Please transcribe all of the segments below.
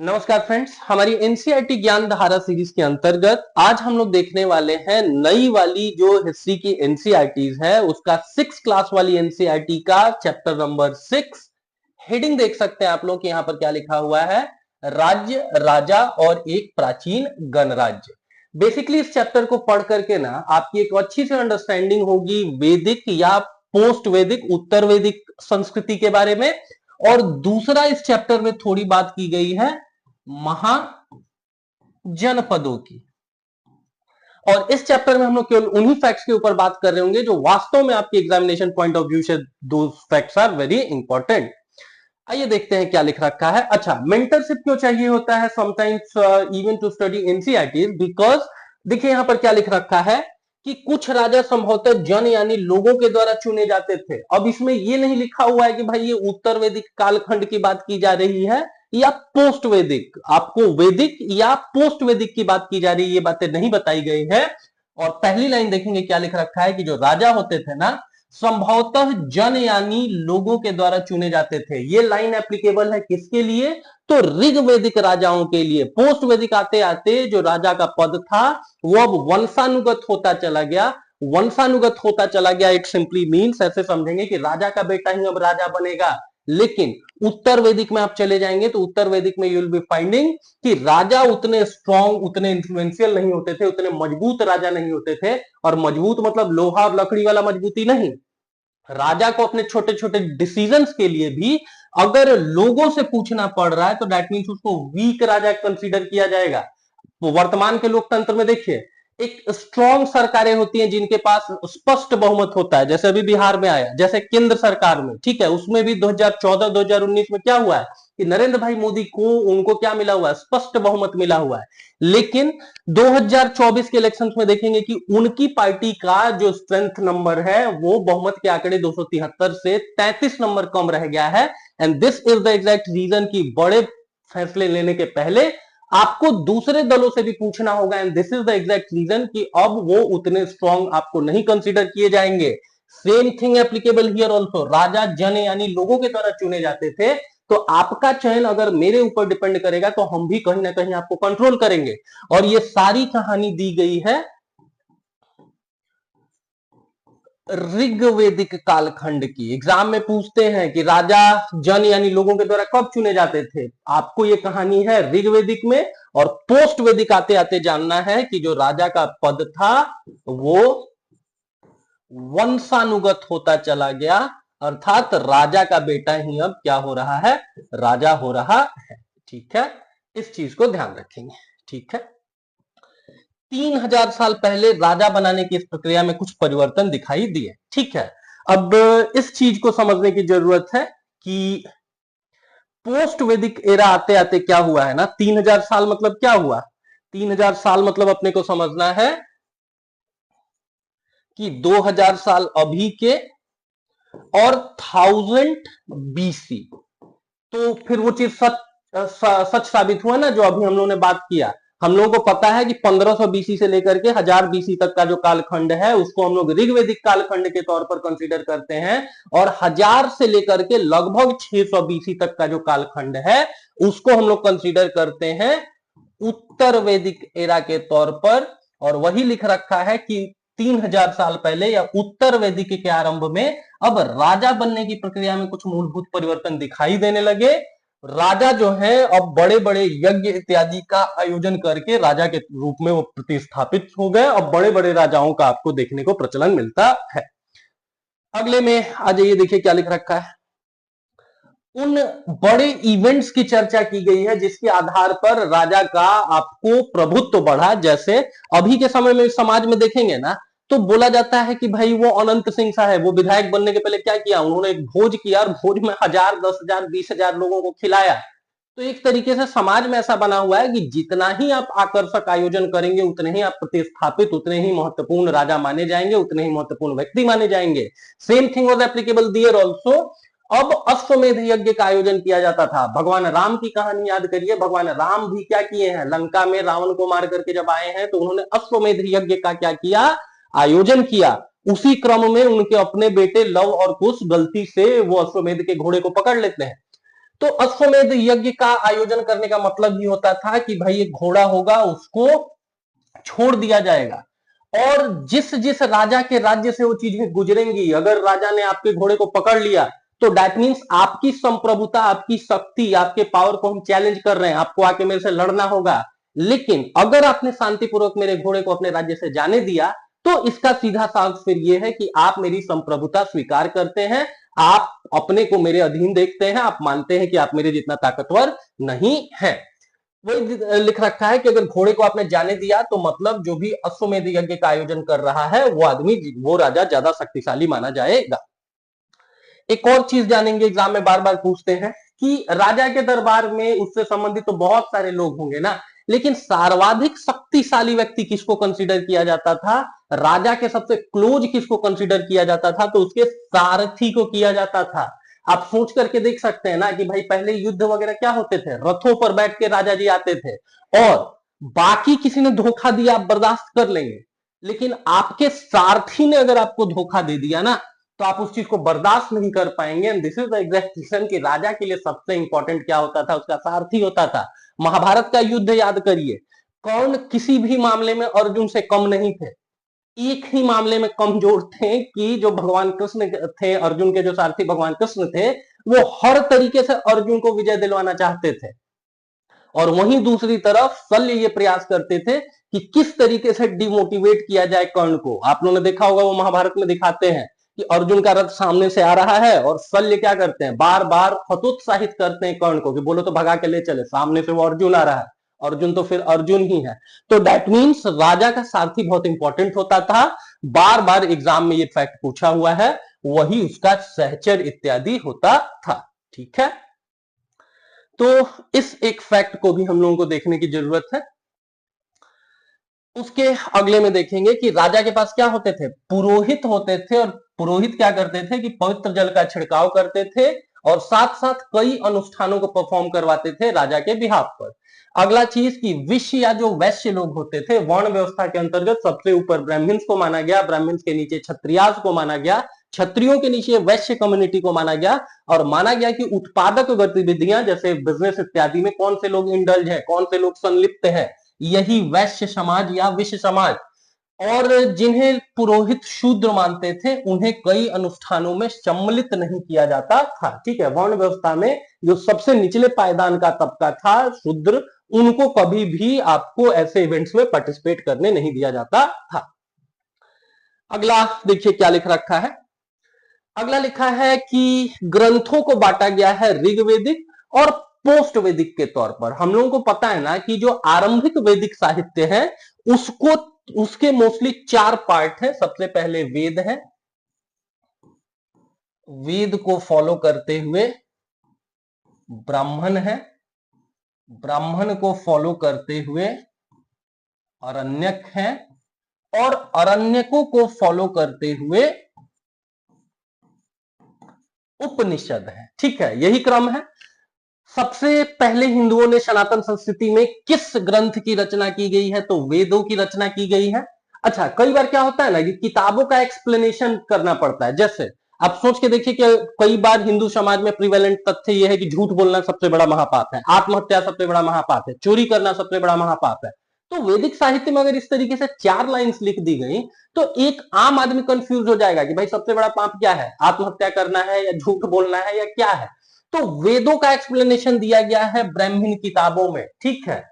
नमस्कार फ्रेंड्स, हमारी एनसीईआरटी ज्ञान धारा सीरीज के अंतर्गत आज हम लोग देखने वाले हैं नई वाली जो हिस्ट्री की एनसीईआरटीज है उसका 6 क्लास वाली एनसीईआरटी का चैप्टर नंबर 6। हेडिंग देख सकते हैं आप लोग, यहाँ पर क्या लिखा हुआ है, राज्य, राजा और एक प्राचीन गणराज्य। बेसिकली इस चैप्टर को पढ़ करके ना आपकी एक अच्छी से अंडरस्टैंडिंग होगी वैदिक या पोस्ट वैदिक उत्तर वैदिक संस्कृति के बारे में। और दूसरा, इस चैप्टर में थोड़ी बात की गई है महाजनपदों की। और इस चैप्टर में हम लोग केवल उन्हीं फैक्ट्स के ऊपर बात कर रहे होंगे जो वास्तव में आपके एग्जामिनेशन पॉइंट ऑफ व्यू से दो फैक्ट्स आर वेरी इंपॉर्टेंट। आइए देखते हैं क्या लिख रखा है। अच्छा, मेंटरशिप क्यों चाहिए होता है sometimes even to study NCERT? Because देखिए यहां पर क्या लिख रखा है कि कुछ राजा संभवतः जन यानी लोगों के द्वारा चुने जाते थे। अब इसमें यह नहीं लिखा हुआ है कि भाई ये उत्तर वैदिक कालखंड की बात की जा रही है या पोस्ट वैदिक, आपको वैदिक या पोस्ट वैदिक की बात की जा रही है, ये बातें नहीं बताई गई है। और पहली लाइन देखेंगे क्या लिख रखा है कि जो राजा होते थे ना संभवतः जन यानी लोगों के द्वारा चुने जाते थे। ये लाइन एप्लीकेबल है किसके लिए? तो ऋग्वैदिक राजाओं के लिए। पोस्ट वैदिक आते आते जो राजा का पद था वो अब वंशानुगत होता चला गया। वंशानुगत होता चला गया इट सिंपली मीन्स, ऐसे समझेंगे कि राजा का बेटा ही अब राजा बनेगा। लेकिन उत्तर वैदिक में आप चले जाएंगे तो उत्तर वैदिक में यू विल बी फाइंडिंग कि राजा उतने स्ट्रॉन्ग, उतने इन्फ्लुएंशियल नहीं होते थे, उतने मजबूत राजा नहीं होते थे। और मजबूत मतलब लोहा और लकड़ी वाला मजबूती नहीं। राजा को अपने छोटे छोटे डिसीजंस के लिए भी अगर लोगों से पूछना पड़ रहा है तो दैट मीन्स उसको वीक राजा कंसीडर किया जाएगा। तो वर्तमान के लोकतंत्र में देखिए एक स्ट्रॉन्ग सरकारें होती हैं जिनके पास स्पष्ट बहुमत होता है, जैसे अभी बिहार में आया, जैसे केंद्र सरकार में, ठीक है, उसमें भी 2014-2019 में क्या हुआ है कि नरेंद्र भाई मोदी को उनको क्या मिला हुआ है, स्पष्ट बहुमत मिला हुआ है। लेकिन 2024 के इलेक्शंस में देखेंगे कि उनकी पार्टी का जो स्ट्रेंथ नंबर है वो बहुमत के आंकड़े 273 से 33 नंबर कम रह गया है। And this is the exact reason कि बड़े फैसले लेने के पहले आपको दूसरे दलों से भी पूछना होगा। And this is the exact reason कि अब वो उतने स्ट्रॉन्ग आपको नहीं कंसीडर किए जाएंगे। Same thing applicable here also. राजा जन यानी लोगों के द्वारा चुने जाते थे, तो आपका चयन अगर मेरे ऊपर डिपेंड करेगा तो हम भी कहीं ना कहीं आपको कंट्रोल करेंगे। और ये सारी कहानी दी गई है ऋग्वैदिक कालखंड की। एग्जाम में पूछते हैं कि राजा जन यानी लोगों के द्वारा कब चुने जाते थे, आपको ये कहानी है ऋग्वैदिक में। और पोस्ट वैदिक आते आते जानना है कि जो राजा का पद था वो वंशानुगत होता चला गया, अर्थात राजा का बेटा ही अब क्या हो रहा है, राजा हो रहा है। ठीक है, इस चीज को ध्यान रखेंगे। ठीक है, 3000 साल पहले राजा बनाने की इस प्रक्रिया में कुछ परिवर्तन दिखाई दिए। ठीक है, अब इस चीज को समझने की जरूरत है कि पोस्ट वैदिक एरा आते आते क्या हुआ है ना। 3000 साल मतलब क्या हुआ? 3000 साल मतलब अपने को समझना है कि 2000 साल अभी के और 1000 बीसी। तो फिर वो चीज सच साबित हुआ ना जो अभी हम लोगों ने बात किया। हम लोगों को पता है कि 1500 बीसी से लेकर के 1000 बीसी तक का जो कालखंड है उसको हम लोग ऋग्वैदिक कालखंड के तौर पर कंसीडर करते हैं। और 1000 से लेकर के लगभग 600 बीसी तक का जो कालखंड है उसको हम लोग कंसीडर करते हैं उत्तर वैदिक एरा के तौर पर। और वही लिख रखा है कि 3000 साल पहले या उत्तर वैदिक के आरंभ में अब राजा बनने की प्रक्रिया में कुछ मूलभूत परिवर्तन दिखाई देने लगे। राजा जो है अब बड़े बड़े यज्ञ इत्यादि का आयोजन करके राजा के रूप में वो प्रतिस्थापित हो गए। अब बड़े बड़े राजाओं का आपको देखने को प्रचलन मिलता है। अगले में आ जाइए, देखिए क्या लिख रखा है। उन बड़े इवेंट्स की चर्चा की गई है जिसके आधार पर राजा का आपको प्रभुत्व बढ़ा। जैसे अभी के समय में समाज में देखेंगे ना तो बोला जाता है कि भाई वो अनंत सिंह साहब वो विधायक बनने के पहले क्या किया, उन्होंने एक भोज किया और भोज में 1000 10,000 20,000 लोगों को खिलाया। तो एक तरीके से समाज में ऐसा बना हुआ है कि जितना ही आप आकर्षक आयोजन करेंगे उतने ही आप प्रतिस्थापित, उतने ही महत्वपूर्ण राजा माने जाएंगे, उतने ही महत्वपूर्ण व्यक्ति माने जाएंगे। Same thing was applicable there also. अब अश्वमेध यज्ञ का आयोजन किया जाता था। भगवान राम की कहानी याद करिए, भगवान राम भी क्या किए हैं, लंका में रावण को मार करके जब आए हैं तो उन्होंने अश्वमेध यज्ञ का क्या किया, आयोजन किया। उसी क्रम में उनके अपने बेटे लव और कुश गलती से वो अश्वमेध के घोड़े को पकड़ लेते हैं। तो अश्वमेध यज्ञ का आयोजन करने का मतलब ये होता था कि भाई एक घोड़ा होगा, उसको छोड़ दिया जाएगा, और जिस जिस राजा के राज्य से वो चीजें गुजरेंगी, अगर राजा ने आपके घोड़े को पकड़ लिया तो दैट मीन्स आपकी संप्रभुता, आपकी शक्ति, आपके पावर को हम चैलेंज कर रहे हैं, आपको आके मेरे से लड़ना होगा। लेकिन अगर आपने शांतिपूर्वक मेरे घोड़े को अपने राज्य से जाने दिया तो इसका सीधा साफ फिर यह है कि आप मेरी संप्रभुता स्वीकार करते हैं, आप अपने को मेरे अधीन देखते हैं, आप मानते हैं कि आप मेरे जितना ताकतवर नहीं है। वही लिख रखा है कि अगर घोड़े को आपने जाने दिया तो मतलब जो भी अश्वमेध यज्ञ का आयोजन कर रहा है वो आदमी, वो राजा ज्यादा शक्तिशाली माना जाएगा। एक और चीज जानेंगे, एग्जाम में बार बार पूछते हैं कि राजा के दरबार में उससे संबंधित तो बहुत सारे लोग होंगे ना, लेकिन सर्वाधिक शक्तिशाली व्यक्ति किसको कंसीडर किया जाता था, राजा के सबसे क्लोज किसको कंसीडर किया जाता था, तो उसके सारथी को किया जाता था। आप सोच करके देख सकते हैं ना कि भाई पहले युद्ध वगैरह क्या होते थे, रथों पर बैठ के राजा जी आते थे, और बाकी किसी ने धोखा दिया आप बर्दाश्त कर लेंगे, लेकिन आपके सारथी ने अगर आपको धोखा दे दिया ना तो आप उस चीज को बर्दाश्त नहीं कर पाएंगे। And this is the exact reason कि राजा के लिए सबसे इंपॉर्टेंट क्या होता था, उसका सारथी होता था। महाभारत का युद्ध याद करिए, कौन किसी भी मामले में अर्जुन से कम नहीं थे, एक ही मामले में कमजोर थे कि जो भगवान कृष्ण थे, अर्जुन के जो सारथी भगवान कृष्ण थे, वो हर तरीके से अर्जुन को विजय दिलवाना चाहते थे, और वहीं दूसरी तरफ शल्य ये प्रयास करते थे कि किस तरीके से डिमोटिवेट किया जाए कर्ण को। आप लोगों ने देखा होगा, वो महाभारत में दिखाते हैं कि अर्जुन का रथ सामने से आ रहा है और शल्य क्या करते हैं, बार बार हतोत्साहित करते हैं कर्ण को कि बोलो तो भगा के ले चले, सामने से वो अर्जुन आ रहा है, अर्जुन तो फिर अर्जुन ही है। तो दैट मीन्स राजा का सारथी बहुत इंपॉर्टेंट होता था, बार बार एग्जाम में ये फैक्ट पूछा हुआ है, वही उसका सहचर इत्यादि होता था। ठीक है, तो इस एक फैक्ट को भी हम लोगों को देखने की जरूरत है। उसके अगले में देखेंगे कि राजा के पास क्या होते थे, पुरोहित होते थे, और पुरोहित क्या करते थे कि पवित्र जल का छिड़काव करते थे और साथ साथ कई अनुष्ठानों को परफॉर्म करवाते थे राजा के बिहाफ पर। अगला चीज कि विश्य या जो वैश्य लोग होते थे, वर्ण व्यवस्था के अंतर्गत सबसे ऊपर ब्राह्मण्स को माना गया, ब्राह्मण्स के नीचे क्षत्रियास को माना गया, क्षत्रियों के नीचे वैश्य कम्युनिटी को माना गया, और माना गया कि उत्पादक गतिविधियां जैसे बिजनेस इत्यादि में कौन से लोग इंडल्ज है, कौन से लोग संलिप्त है, यही वैश्य समाज या विश्व समाज। और जिन्हें पुरोहित शूद्र मानते थे उन्हें कई अनुष्ठानों में सम्मिलित नहीं किया जाता था। ठीक है, वर्ण व्यवस्था में जो सबसे निचले पायदान का तबका था शूद्र, उनको कभी भी आपको ऐसे इवेंट्स में पार्टिसिपेट करने नहीं दिया जाता था। अगला देखिए क्या लिख रखा है, अगला लिखा है कि ग्रंथों को बांटा गया है ऋग्वेदिक और पोस्ट वैदिक के तौर पर। हम लोगों को पता है ना कि जो आरंभिक वैदिक साहित्य है उसको, उसके मोस्टली 4 पार्ट है। सबसे पहले वेद है, वेद को फॉलो करते हुए ब्राह्मण है, ब्राह्मण को फॉलो करते हुए अरण्यक है, और अरण्यकों को फॉलो करते हुए उपनिषद है। ठीक है, यही क्रम है। सबसे पहले हिंदुओं ने सनातन संस्कृति में किस ग्रंथ की रचना की गई है, तो वेदों की रचना की गई है। अच्छा, कई बार क्या होता है ना कि किताबों का एक्सप्लेनेशन करना पड़ता है। जैसे आप सोच के देखिए कि कई बार हिंदू समाज में प्रिवेलेंट तथ्य यह है कि झूठ बोलना सबसे बड़ा महापाप है, आत्महत्या सबसे बड़ा महापाप है, चोरी करना सबसे बड़ा महापाप है। तो वैदिक साहित्य में अगर इस तरीके से 4 लाइंस लिख दी गई तो एक आम आदमी कंफ्यूज हो जाएगा कि भाई सबसे बड़ा पाप क्या है, आत्महत्या करना है या झूठ बोलना है या क्या है। तो वेदों का एक्सप्लेनेशन दिया गया है ब्राह्मण किताबों में। ठीक है,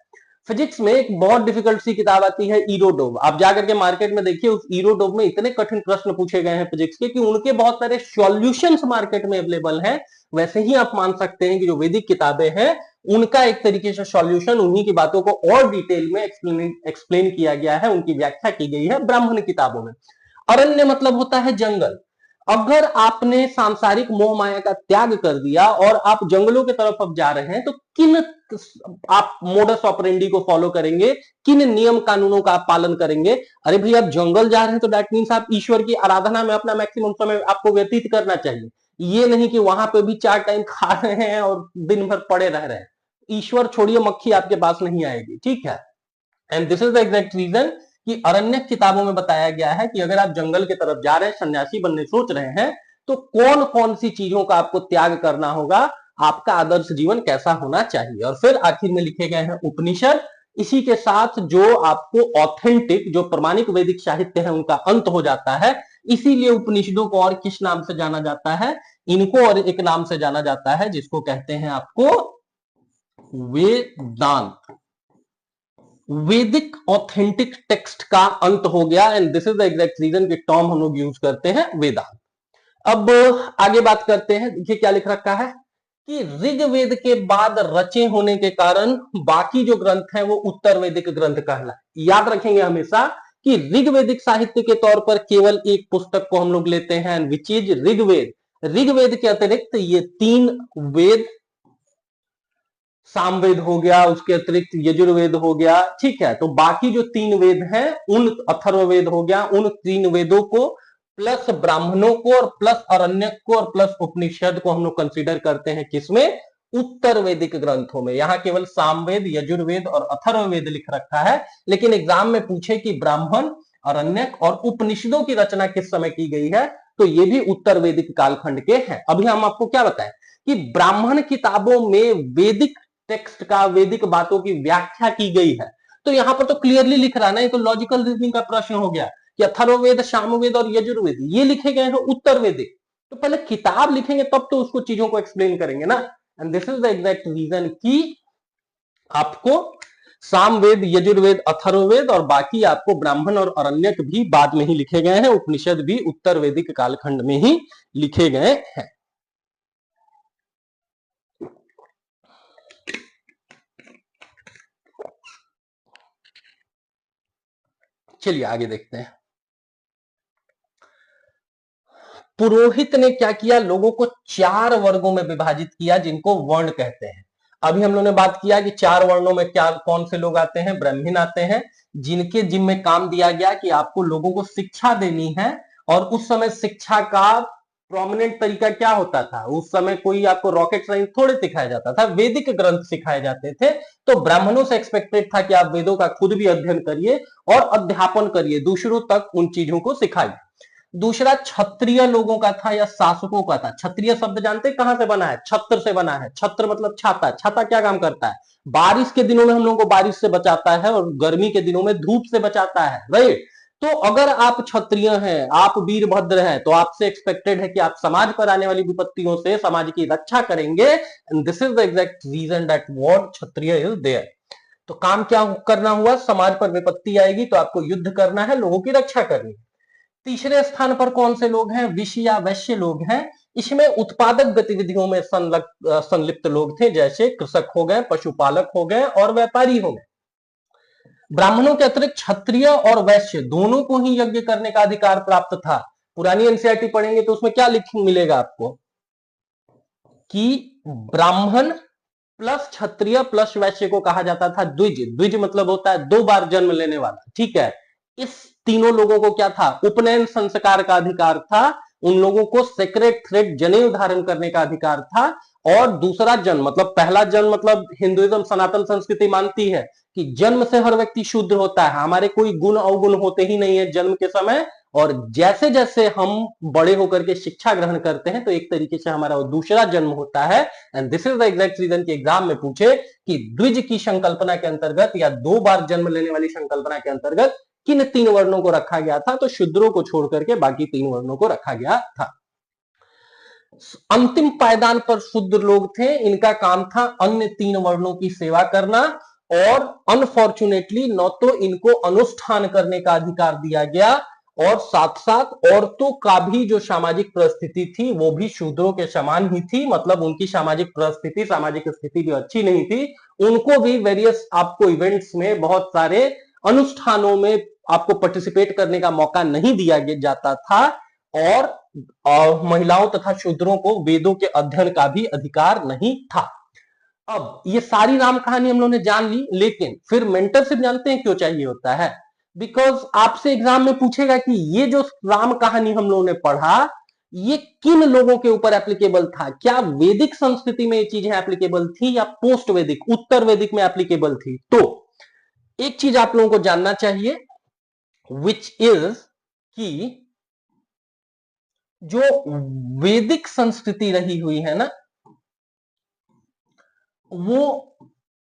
फिजिक्स में एक बहुत डिफिकल्ट सी किताब आती है ईरोडोव, आप जाकर के मार्केट में देखिए, उस ईरोडोव में इतने कठिन प्रश्न पूछे गए हैं फिजिक्स के कि उनके बहुत सारे सॉल्यूशंस मार्केट में अवेलेबल हैं। वैसे ही आप मान सकते हैं कि जो वैदिक किताबें हैं उनका एक तरीके से सॉल्यूशन, उन्हीं की बातों को और डिटेल में एक्सप्लेन किया गया है, उनकी व्याख्या की गई है ब्राह्मण किताबों में। अरण्य मतलब होता है जंगल। अगर आपने सांसारिक मोह माया का त्याग कर दिया और आप जंगलों की तरफ अब जा रहे हैं तो किन आप मोडस ऑपरेंडी को फॉलो करेंगे, किन नियम कानूनों का आप पालन करेंगे। अरे भाई, आप जंगल जा रहे हैं तो दैट मीन्स आप ईश्वर की आराधना में अपना मैक्सिमम समय आपको व्यतीत करना चाहिए। ये नहीं कि वहां पे भी 4 टाइम खा रहे हैं और दिन भर पड़े रह रहे हैं। ईश्वर छोड़िए, मक्खी आपके पास नहीं आएगी। ठीक है, and this is the exact reason कि अरण्यक किताबों में बताया गया है कि अगर आप जंगल की तरफ जा रहे हैं, सन्यासी बनने सोच रहे हैं, तो कौन कौन सी चीजों का आपको त्याग करना होगा। आपका आदर्श जीवन कैसा होना चाहिए। और फिर आखिर में लिखे गए हैं उपनिषद। इसी के साथ जो आपको ऑथेंटिक जो प्रमाणिक वैदिक साहित्य है उनका अंत हो जाता है। इसीलिए उपनिषदों को और किस नाम से जाना जाता है, इनको और एक नाम से जाना जाता है जिसको कहते हैं आपको वेदांत। वैदिक ऑथेंटिक टेक्स्ट का अंत हो गया and this is the exact reason कि टर्म हम लोग यूज करते हैं वेदांत। अब आगे बात करते हैं। देखिए क्या लिख रखा है कि ऋग्वेद के बाद रचे होने के कारण बाकी जो ग्रंथ हैं वो उत्तर वैदिक ग्रंथ कहलाए। याद रखेंगे हमेशा कि ऋग्वेदिक साहित्य के तौर पर केवल एक पुस्तक को हम लोग लेते हैं विच इज ऋग्वेद। ऋग्वेद के अतिरिक्त ये 3 वेद, सामवेद हो गया, उसके अतिरिक्त यजुर्वेद हो गया, ठीक है। तो बाकी जो 3 वेद हैं उन, अथर्ववेद हो गया, उन 3 वेदों को प्लस ब्राह्मणों को और प्लस अरण्यक को और प्लस उपनिषद को हम लोग कंसीडर करते हैं किसमें, उत्तर वैदिक ग्रंथों में। यहां केवल सामवेद, यजुर्वेद और अथर्ववेद लिख रखा है, लेकिन एग्जाम में पूछे कि ब्राह्मण, अरण्यक और उपनिषदों की रचना किस समय की गई है, तो ये भी उत्तर वैदिक कालखंड के हैं। अभी हम आपको क्या बताएं कि ब्राह्मण किताबों में वैदिक टेक्स्ट का, वैदिक बातों की व्याख्या की गई है। तो यहां पर तो क्लियरली लिख रहा है ना, ये तो लॉजिकल रीजनिंग का प्रश्न हो गया कि अथर्ववेद, सामवेद और यजुर्वेद ये लिखे गए हैं उत्तर वैदिक। तो पहले किताब लिखेंगे तब तो उसको चीजों को एक्सप्लेन करेंगे ना। And this is the exact reason कि आपको सामवेद, यजुर्वेद, अथर्ववेद और बाकी आपको ब्राह्मण और अरण्यक भी बाद में ही लिखे गए हैं, उपनिषद भी उत्तर वैदिक कालखंड में ही लिखे गए हैं। चलिए आगे देखते हैं। पुरोहित ने क्या किया, लोगों को 4 वर्गों में विभाजित किया जिनको वर्ण कहते हैं। अभी हम लोगों ने बात किया कि 4 वर्णों में क्या, कौन से लोग आते हैं, ब्राह्मण आते हैं, जिनके जिम्मे काम दिया गया कि आपको लोगों को शिक्षा देनी है। और उस समय शिक्षा का प्रोमिनेंट तरीका क्या होता था, उस समय कोई आपको रॉकेट साइंस थोड़े सिखाया जाता था, वैदिक ग्रंथ सिखाए जाते थे। तो ब्राह्मणों से एक्सपेक्टेड था कि आप वेदों का खुद भी अध्ययन करिए और अध्यापन करिए, दूसरों तक उन चीजों को सिखाइए। दूसरा क्षत्रिय लोगों का था या शासकों का था। क्षत्रिय शब्द जानते हैं कहां से बना है, छत्र से बना है। छत्र मतलब छाता। छाता क्या काम करता है, बारिश के दिनों में हम लोगों को बारिश से बचाता है और गर्मी के दिनों में धूप से बचाता है, राइट। तो अगर आप क्षत्रिय हैं, आप वीरभद्र हैं, तो आपसे एक्सपेक्टेड है कि आप समाज पर आने वाली विपत्तियों से समाज की रक्षा करेंगे। And this is the exact reason that word Kshatriya is there. तो काम क्या करना हुआ, समाज पर विपत्ति आएगी तो आपको युद्ध करना है, लोगों की रक्षा करनी है। तीसरे स्थान पर कौन से लोग हैं, विषय या वैश्य लोग हैं। इसमें उत्पादक गतिविधियों में संलिप्त लोग थे, जैसे कृषक हो गए, पशुपालक हो गए और व्यापारी हो गए। ब्राह्मणों के अतिरिक्त क्षत्रिय और वैश्य दोनों को ही यज्ञ करने का अधिकार प्राप्त था। पुरानी एनसीईआरटी पढ़ेंगे तो उसमें क्या लिख मिलेगा आपको कि ब्राह्मण प्लस क्षत्रिय प्लस वैश्य को कहा जाता था द्विज। द्विज मतलब होता है 2 बार जन्म लेने वाला, ठीक है। इस तीनों लोगों को क्या था, उपनयन संस्कार का अधिकार था। उन लोगों को सेक्रेट थ्रेड, जनेऊ धारण करने का अधिकार था। और दूसरा जन्म मतलब, पहला जन्म मतलब हिंदुइज्म सनातन संस्कृति मानती है कि जन्म से हर व्यक्ति शूद्र होता है, हमारे कोई गुण अवगुण होते ही नहीं है जन्म के समय। और जैसे जैसे हम बड़े होकर के शिक्षा ग्रहण करते हैं तो एक तरीके से हमारा दूसरा जन्म होता है। And this is the exact reason कि एग्जाम में पूछे कि द्विज की संकल्पना के अंतर्गत या 2 बार जन्म लेने वाली संकल्पना के अंतर्गत किन 3 वर्णों को रखा गया था, तो शूद्रों को छोड़ करके बाकी 3 वर्णों को रखा गया था। अंतिम पायदान पर शूद्र लोग थे, इनका काम था अन्य 3 वर्णों की सेवा करना। और अनफॉर्चुनेटली न तो इनको अनुष्ठान करने का अधिकार दिया गया और साथ साथ औरतों का भी जो सामाजिक परिस्थिति थी वो भी शूद्रों के समान ही थी। मतलब उनकी सामाजिक परिस्थिति, सामाजिक स्थिति भी अच्छी नहीं थी। उनको भी वेरियस आपको इवेंट्स में, बहुत सारे अनुष्ठानों में आपको पार्टिसिपेट करने का मौका नहीं दिया जाता था। और महिलाओं तथा शूद्रों को वेदों के अध्ययन का भी अधिकार नहीं था। अब ये सारी राम कहानी हम लोगों ने जान ली, लेकिन फिर मेंटरशिप जानते हैं क्यों चाहिए होता है? बिकॉज आपसे एग्जाम में पूछेगा कि ये जो राम कहानी हम लोगों ने पढ़ा, ये किन लोगों के ऊपर एप्लीकेबल था। क्या वैदिक संस्कृति में ये चीजें एप्लीकेबल थी या पोस्ट वैदिक, उत्तर वैदिक में एप्लीकेबल थी? तो एक चीज आप लोगों को जानना चाहिए, विच इज कि जो वैदिक संस्कृति रही हुई है ना, वो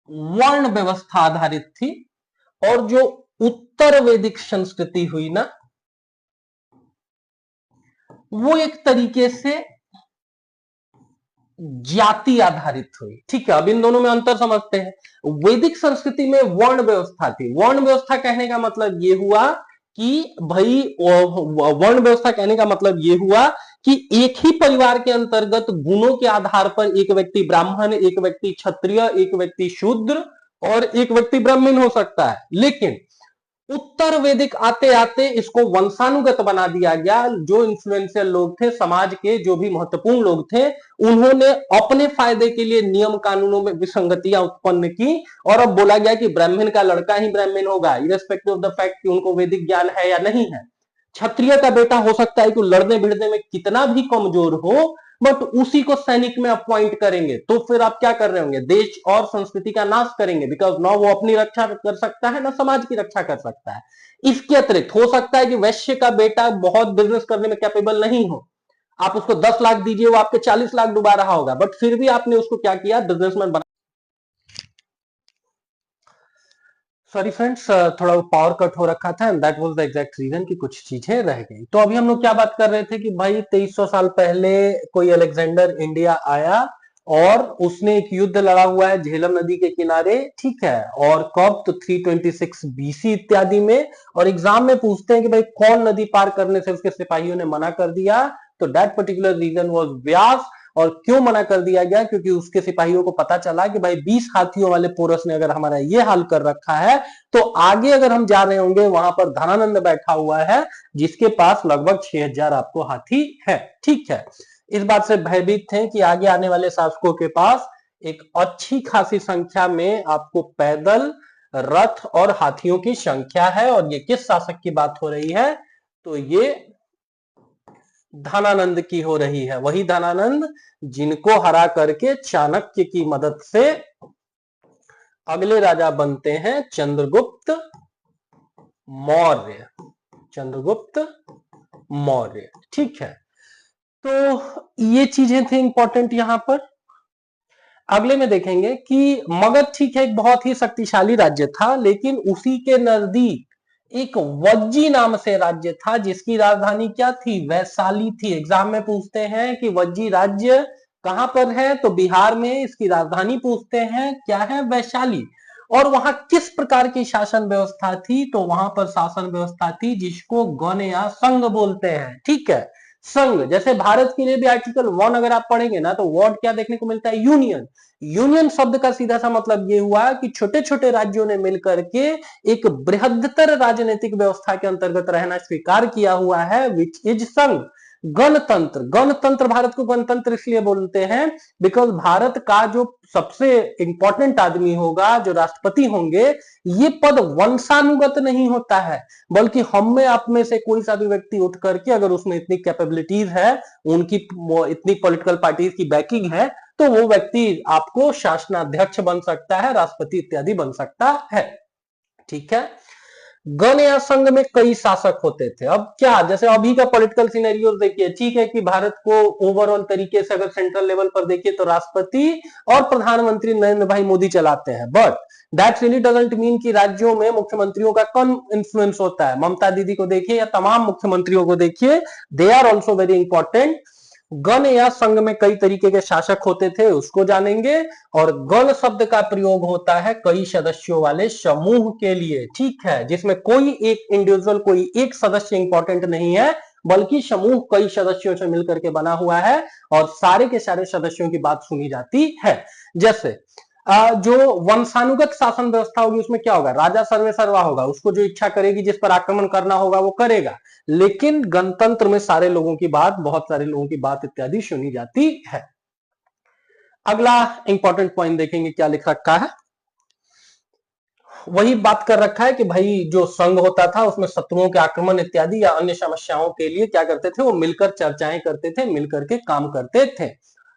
वर्ण व्यवस्था आधारित थी। और जो उत्तर वैदिक संस्कृति हुई ना, वो एक तरीके से जाति आधारित हुई। ठीक है, अब इन दोनों में अंतर समझते हैं। वैदिक संस्कृति में वर्ण व्यवस्था थी। वर्ण व्यवस्था कहने का मतलब ये हुआ कि भाई, वर्ण व्यवस्था कहने का मतलब ये हुआ कि एक ही परिवार के अंतर्गत गुणों के आधार पर एक व्यक्ति ब्राह्मण, एक व्यक्ति क्षत्रिय, एक व्यक्ति शूद्र और एक व्यक्ति ब्राह्मण हो सकता है। लेकिन उत्तर वैदिक आते आते इसको वंशानुगत बना दिया गया। जो इन्फ्लुएंशियल लोग थे, समाज के जो भी महत्वपूर्ण लोग थे, उन्होंने अपने फायदे के लिए नियम कानूनों में विसंगतियां उत्पन्न की और अब बोला गया कि ब्राह्मण का लड़का ही ब्राह्मण होगा, इरेस्पेक्टिव ऑफ द फैक्ट कि उनको वैदिक ज्ञान है या नहीं है। क्षत्रिय का बेटा हो सकता है कि लड़ने भिड़ने में कितना भी कमजोर हो, बट उसी को सैनिक में अपॉइंट करेंगे, तो फिर आप क्या कर रहे होंगे, देश और संस्कृति का नाश करेंगे। बिकॉज ना वो अपनी रक्षा कर सकता है, ना समाज की रक्षा कर सकता है। इसके अतिरिक्त हो सकता है कि वैश्य का बेटा बहुत बिजनेस करने में कैपेबल नहीं हो, आप उसको 10 लाख दीजिए, वो आपके 40 लाख डुबा रहा होगा, बट फिर भी आपने उसको क्या किया, बिजनेसमैन बना। सॉरी फ्रेंड्स, थोड़ा पावर कट हो रखा था and that was the exact reason कि कुछ चीजें रह गई। तो अभी हम लोग क्या बात कर रहे थे कि भाई 2300 साल पहले कोई अलेक्जेंडर इंडिया आया और उसने एक युद्ध लड़ा हुआ है झेलम नदी के किनारे। ठीक है, और कब, तो 326 बीसी इत्यादि में। और एग्जाम में पूछते हैं कि भाई कौन नदी पार करने से उसके सिपाहियों ने मना कर दिया, तो दैट पर्टिकुलर रीजन वाज व्यास। और क्यों मना कर दिया गया, क्योंकि उसके सिपाहियों को पता चला कि भाई 20 हाथियों वाले पोरस ने अगर हमारा ये हाल कर रखा है, तो आगे अगर हम जा रहे होंगे, वहां पर धनानंद बैठा हुआ है जिसके पास लगभग 6000 आपको हाथी है। ठीक है, इस बात से भयभीत थे कि आगे आने वाले शासकों के पास एक अच्छी खासी संख्या में आपको पैदल, रथ और हाथियों की संख्या है। और ये किस शासक की बात हो रही है, तो ये धनानंद की हो रही है। वही धनानंद जिनको हरा करके चाणक्य की मदद से अगले राजा बनते हैं चंद्रगुप्त मौर्य। चंद्रगुप्त मौर्य। ठीक है, तो ये चीजें थी इंपॉर्टेंट यहां पर। अगले में देखेंगे कि मगध, ठीक है, एक बहुत ही शक्तिशाली राज्य था, लेकिन उसी के नजदीक एक वज्जी नाम से राज्य था जिसकी राजधानी क्या थी, वैशाली थी। एग्जाम में पूछते हैं कि वज्जी राज्य कहां पर है, तो बिहार में। इसकी राजधानी पूछते हैं क्या है, वैशाली। और वहां किस प्रकार की शासन व्यवस्था थी, तो वहां पर शासन व्यवस्था थी जिसको गण या संघ बोलते हैं। ठीक है, संघ। जैसे भारत के लिए भी आर्टिकल 1 अगर आप पढ़ेंगे ना, तो वर्ड क्या देखने को मिलता है, यूनियन। यूनियन शब्द का सीधा सा मतलब ये हुआ कि छोटे छोटे राज्यों ने मिलकर के एक बृहत्तर राजनीतिक व्यवस्था के अंतर्गत रहना स्वीकार किया हुआ है, विच इज संघ। गणतंत्र, गणतंत्र, भारत को गणतंत्र इसलिए बोलते हैं बिकॉज भारत का जो सबसे इंपॉर्टेंट आदमी होगा, जो राष्ट्रपति होंगे, ये पद वंशानुगत नहीं होता है, बल्कि हम में आप में से कोई सा भी व्यक्ति उठ करके, अगर उसमें इतनी कैपेबिलिटीज है, उनकी इतनी पॉलिटिकल पार्टीज की बैकिंग है, तो वो व्यक्ति आपको शासनाध्यक्ष बन सकता है, राष्ट्रपति इत्यादि बन सकता है। ठीक है, गण या संघ में कई शासक होते थे। अब क्या, जैसे अभी का पॉलिटिकल सिनेरियो देखिए, ठीक है कि भारत को ओवरऑल तरीके से अगर सेंट्रल लेवल पर देखिए तो राष्ट्रपति और प्रधानमंत्री नरेंद्र भाई मोदी चलाते हैं, but that really doesn't mean कि राज्यों में मुख्यमंत्रियों का कम इंफ्लुएंस होता है। ममता दीदी को देखिए या तमाम मुख्यमंत्रियों को देखिए, they are also very important. गण या संघ में कई तरीके के शासक होते थे, उसको जानेंगे। और गण शब्द का प्रयोग होता है कई सदस्यों वाले समूह के लिए। ठीक है, जिसमें कोई एक इंडिविजुअल, कोई एक सदस्य इंपॉर्टेंट नहीं है, बल्कि समूह कई सदस्यों से मिलकर के बना हुआ है और सारे के सारे सदस्यों की बात सुनी जाती है। जैसे जो वंशानुगत शासन व्यवस्था होगी, उसमें क्या होगा, राजा सर्वे सर्वा होगा, उसको जो इच्छा करेगी, जिस पर आक्रमण करना होगा वो करेगा। लेकिन गणतंत्र में सारे लोगों की बात, बहुत सारे लोगों की बात इत्यादि सुनी जाती है। अगला इंपॉर्टेंट पॉइंट देखेंगे, क्या लिख रखा है, वही बात कर रखा है कि भाई जो संघ होता था उसमें शत्रुओं के आक्रमण इत्यादि या अन्य समस्याओं के लिए क्या करते थे, वो मिलकर चर्चाएं करते थे, मिलकर के काम करते थे।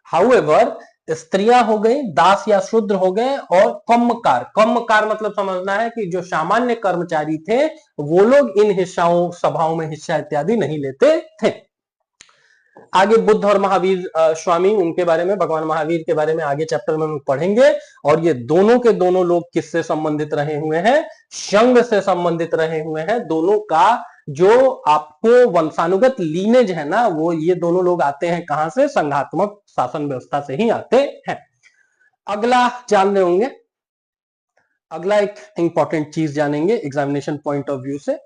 हाउएवर, स्त्रियां हो गई, दास या शूद्र हो गए, और कम्मकार। कम्मकार मतलब समझना है कि जो सामान्य कर्मचारी थे, वो लोग इन हिस्साओं, सभाओं में हिस्सा इत्यादि नहीं लेते थे। आगे बुद्ध और महावीर स्वामी, उनके बारे में, भगवान महावीर के बारे में आगे चैप्टर में हम पढ़ेंगे। और ये दोनों के दोनों लोग किससे संबंधित रहे हुए हैं? शंग से संबंधित रहे हुए हैं। दोनों का जो आपको वंशानुगत लीनेज है ना, वो ये दोनों लोग आते हैं कहां से? संघात्मक शासन व्यवस्था से ही आते हैं। अगला जान रहे होंगे, अगला एक इंपॉर्टेंट चीज जानेंगे एग्जामिनेशन पॉइंट ऑफ व्यू से।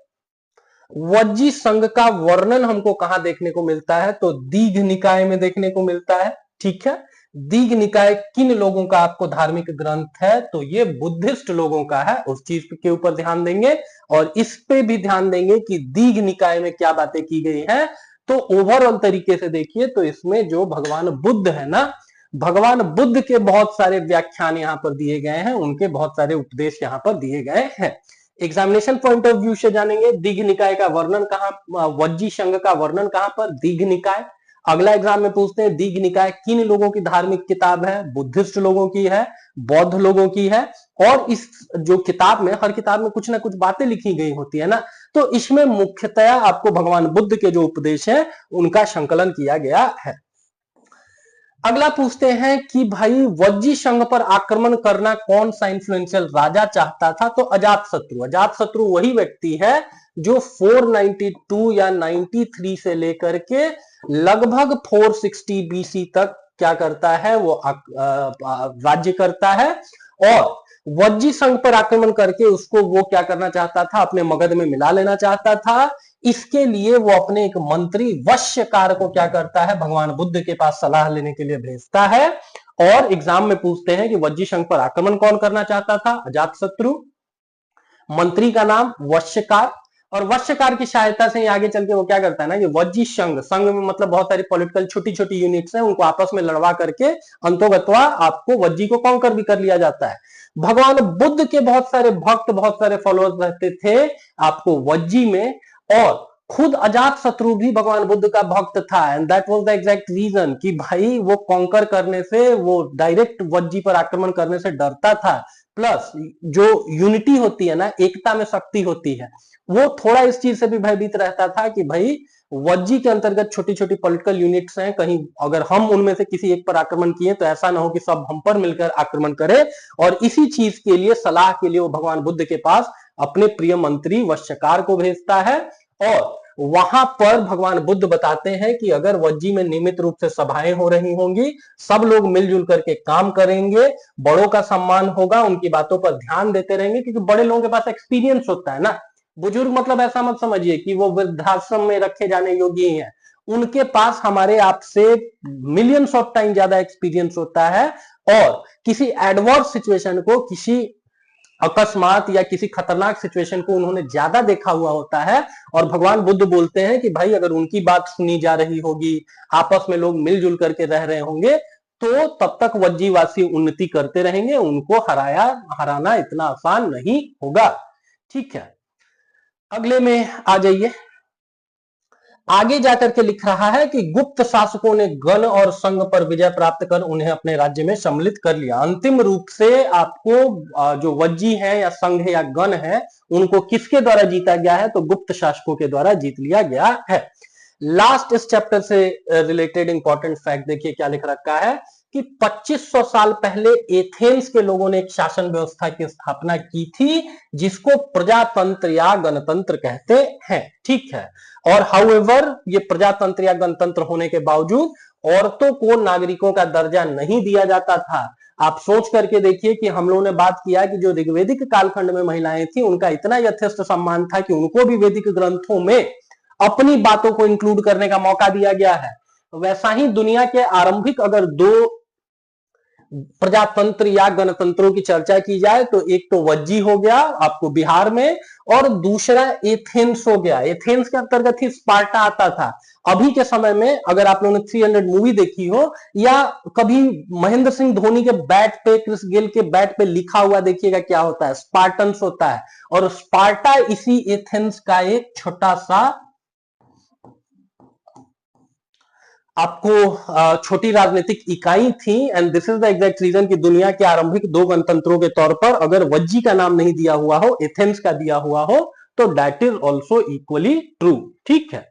वज्जी संघ का वर्णन हमको कहां देखने को मिलता है? तो दीघ निकाय में देखने को मिलता है। ठीक है, दीघ निकाय किन लोगों का आपको धार्मिक ग्रंथ है? तो ये बुद्धिस्ट लोगों का है। उस चीज के ऊपर ध्यान देंगे और इस पे भी ध्यान देंगे कि दीघ निकाय में क्या बातें की गई है। तो ओवरऑल तरीके से देखिए तो इसमें जो भगवान बुद्ध है ना, भगवान बुद्ध के बहुत सारे व्याख्यान यहां पर दिए गए हैं, उनके बहुत सारे उपदेश यहां पर दिए गए हैं। एग्जामिनेशन पॉइंट ऑफ व्यू से जानेंगे दीघ निकाय का वर्णन कहां, वज्जी संघ का वर्णन कहां पर? दीघ निकाय। अगला एग्जाम में पूछते हैं दीघ निकाय किन लोगों की धार्मिक किताब है? बुद्धिस्ट लोगों की है, बौद्ध लोगों की है। और इस जो किताब में, हर किताब में कुछ ना कुछ बातें लिखी गई होती है ना, तो इसमें मुख्यतया आपको भगवान बुद्ध के जो उपदेश है उनका संकलन किया गया है। अगला पूछते हैं कि भाई वज्जी संघ पर आक्रमण करना कौन सा इन्फ्लुएंशियल राजा चाहता था? तो अजातशत्रु। अजातशत्रु वही व्यक्ति है जो 492 या 93 से लेकर के लगभग 460 बीसी तक क्या करता है? वो राज्य करता है। और वज्जी संघ पर आक्रमण करके उसको वो क्या करना चाहता था? अपने मगध में मिला लेना चाहता था। इसके लिए वो अपने एक मंत्री वश्यकार को क्या करता है? भगवान बुद्ध के पास सलाह लेने के लिए भेजता है। और एग्जाम में पूछते हैं कि वज्जी संघ पर आक्रमण कौन करना चाहता था? अजातशत्रु। मंत्री का नाम वश्यकार। और वश्यकार की सहायता से आगे चल के वो क्या करता है ना, ये वज्जी संघ, संघ में मतलब बहुत सारी पॉलिटिकल छोटी छोटी यूनिट्स हैं, उनको आपस में लड़वा करके अंतोगत्वा आपको वज्जी को कॉन्कर भी कर लिया जाता है। भगवान बुद्ध के बहुत सारे भक्त, बहुत सारे फॉलोअर्स रहते थे आपको वज्जी में। और खुद अजात शत्रु भी भगवान बुद्ध का भक्त था। And that was the exact reason कि भाई वो कॉन्कर करने से, वो डायरेक्ट वज्जी पर आक्रमण करने से डरता था। प्लस जो यूनिटी होती है ना, एकता में शक्ति होती है, वो थोड़ा इस चीज से भी भयभीत रहता था कि भाई वज्जी के अंतर्गत छोटी छोटी पॉलिटिकल यूनिट्स हैं, कहीं अगर हम उनमें से किसी एक पर आक्रमण किए तो ऐसा ना हो कि सब हम पर मिलकर आक्रमण करें। और इसी चीज के लिए, सलाह के लिए वो भगवान बुद्ध के पास अपने प्रिय मंत्री वश्यकार को भेजता है। और वहां पर भगवान बुद्ध बताते हैं कि अगर वज्जी में नियमित रूप से सभाएं हो रही होंगी, सब लोग मिलजुल करके काम करेंगे, बड़ों का सम्मान होगा, उनकी बातों पर ध्यान देते रहेंगे, क्योंकि बड़े लोगों के पास एक्सपीरियंस होता है ना। बुजुर्ग मतलब ऐसा मत समझिए कि वो वृद्धाश्रम में रखे जाने योग्य ही है, उनके पास हमारे आपसे मिलियंस ऑफ टाइम ज्यादा एक्सपीरियंस होता है। और किसी एडवर्स सिचुएशन को, किसी अकस्मात या किसी खतरनाक सिचुएशन को उन्होंने ज्यादा देखा हुआ होता है। और भगवान बुद्ध बोलते हैं कि भाई अगर उनकी बात सुनी जा रही होगी, आपस में लोग मिलजुल करके रह रहे होंगे, तो तब तक वज्जीवासी उन्नति करते रहेंगे, उनको हराना इतना आसान नहीं होगा। ठीक है, अगले में आ जाइए। आगे जाकर के लिख रहा है कि गुप्त शासकों ने गण और संघ पर विजय प्राप्त कर उन्हें अपने राज्य में सम्मिलित कर लिया। अंतिम रूप से आपको जो वज्जी है या संघ है या गण है, उनको किसके द्वारा जीता गया है? तो गुप्त शासकों के द्वारा जीत लिया गया है। लास्ट इस चैप्टर से रिलेटेड इंपॉर्टेंट फैक्ट देखिए क्या लिख रखा है कि 2500 साल पहले एथेंस के लोगों ने एक शासन व्यवस्था की स्थापना की थी, जिसको प्रजातंत्र या गणतंत्र कहते हैं। ठीक है, और हाउएवर ये प्रजातंत्र या गणतंत्र होने के बावजूद औरतों को नागरिकों का दर्जा नहीं दिया जाता था। आप सोच करके देखिए कि हम लोगों ने बात किया कि जो ऋग्वेदिक कालखंड में महिलाएं थी, उनका इतना यथेष्ट सम्मान था कि उनको भी वैदिक ग्रंथों में अपनी बातों को इंक्लूड करने का मौका दिया गया है। वैसा ही दुनिया के आरंभिक अगर दो प्रजातंत्र या गणतंत्रों की चर्चा की जाए तो एक तो वज्जी हो गया आपको बिहार में, और दूसरा एथेंस हो गया। एथेंस के अंतर्गत ही स्पार्टा आता था। अभी के समय में अगर आप लोगों ने 300 मूवी देखी हो, या कभी महेंद्र सिंह धोनी के बैट पे, क्रिस गेल के बैट पे लिखा हुआ देखिएगा क्या होता है, स्पार्टन्स होता है। और स्पार्टा इसी एथेंस का एक छोटा सा आपको छोटी राजनीतिक इकाई थी। And this is the exact reason कि दुनिया के आरंभिक दो गणतंत्रों के तौर पर अगर वज्जी का नाम नहीं दिया हुआ हो, एथेंस का दिया हुआ हो, तो that is also equally true. ठीक है,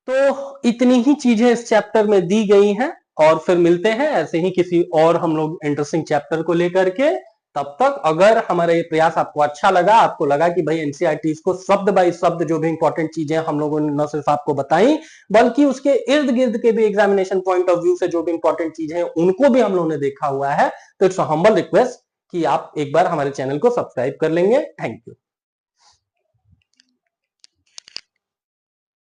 तो इतनी ही चीजें इस चैप्टर में दी गई हैं, और फिर मिलते हैं ऐसे ही किसी और हम लोग इंटरेस्टिंग चैप्टर को लेकर के। तब तक अगर हमारा ये प्रयास आपको अच्छा लगा, आपको लगा कि भाई एनसीईआरटी को शब्द बाय शब्द जो भी इंपॉर्टेंट चीजें हम लोगों ने न सिर्फ आपको बताई, बल्कि उसके इर्द गिर्द के भी एग्जामिनेशन पॉइंट ऑफ व्यू से जो भी इंपॉर्टेंट चीजें हैं उनको भी हम लोगों ने देखा हुआ है, तो इट्स हम्बल रिक्वेस्ट कि आप एक बार हमारे चैनल को सब्सक्राइब कर लेंगे। Thank you.